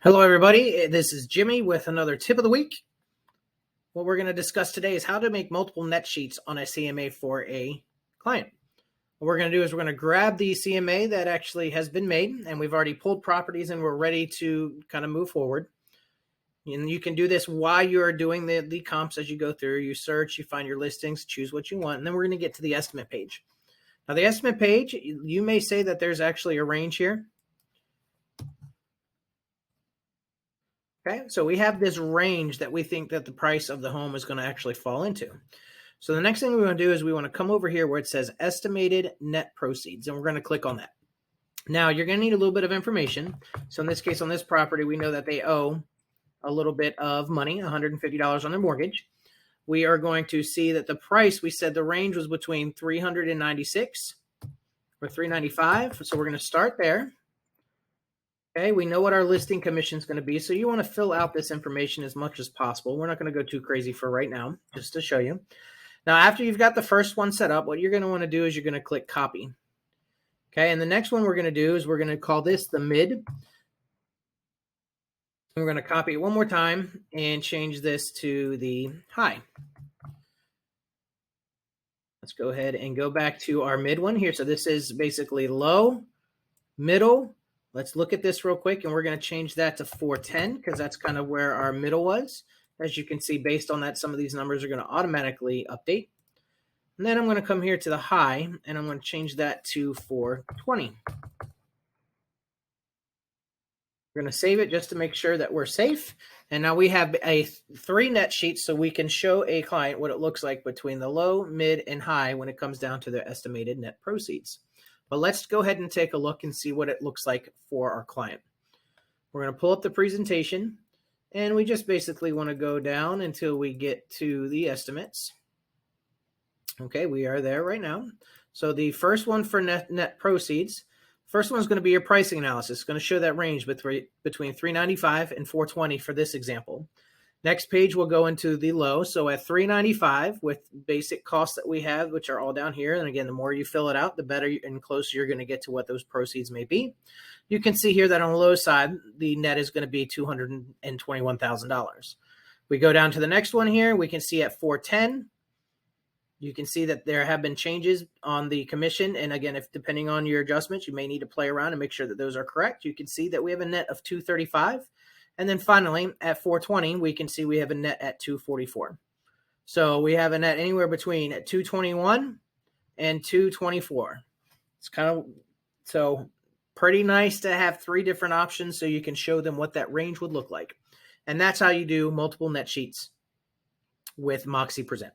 Hello, everybody. This is Jimmy with another tip of the week. What we're going to discuss today is how to make multiple net sheets on a CMA for a client. What we're going to do is we're going to grab the CMA that actually has been made, and we've already pulled properties and we're ready to kind of move forward. And you can do this while you're doing the comps as you go through. You search, you find your listings, choose what you want, and then we're going to get to the estimate page. Now, the estimate page, you may say that there's actually a range here. Okay, so we have this range that we think that the price of the home is going to actually fall into. So the next thing we want to do is we want to come over here where it says estimated net proceeds, and we're going to click on that. Now, you're going to need a little bit of information. So in this case, on this property, we know that they owe a little bit of money, $150 on their mortgage. We are going to see that the price, we said the range was between $396 or $395. So we're going to start there. Okay, we know what our listing commission is going to be, so you want to fill out this information as much as possible. We're not going to go too crazy for right now, just to show you. Now, after you've got the first one set up, what you're going to want to do is you're going to click copy. Okay, and the next one we're going to do is we're going to call this the mid. And we're going to copy it one more time and change this to the high. Let's go ahead and go back to our mid one here. So this is basically low, middle. Let's look at this real quick, and we're going to change that to 410 because that's kind of where our middle was. As you can see, based on that, some of these numbers are going to automatically update. And then I'm going to come here to the high, and I'm going to change that to 420. We're going to save it just to make sure that we're safe. And now we have a 3 net sheet, so we can show a client what it looks like between the low, mid, and high when it comes down to their estimated net proceeds. But let's go ahead and take a look and see what it looks like for our client. We're going to pull up the presentation, and we just basically want to go down until we get to the estimates. Okay, we are there right now. So the first one for net proceeds, first one is going to be your pricing analysis. It's going to show that range between $395 and $420 for this example. Next page, we'll go into the low. So at $395 with basic costs that we have, which are all down here. And again, the more you fill it out, the better and closer you're going to get to what those proceeds may be. You can see here that on the low side, the net is going to be $221,000. We go down to the next one here. We can see at 410, you can see that there have been changes on the commission. And again, if depending on your adjustments, you may need to play around and make sure that those are correct. You can see that we have a net of $235. And then finally, at 420, we can see we have a net at 244. So we have a net anywhere between 221 and 224. It's kind of, so pretty nice to have 3 different options so you can show them what that range would look like. And that's how you do multiple net sheets with Moxi Present.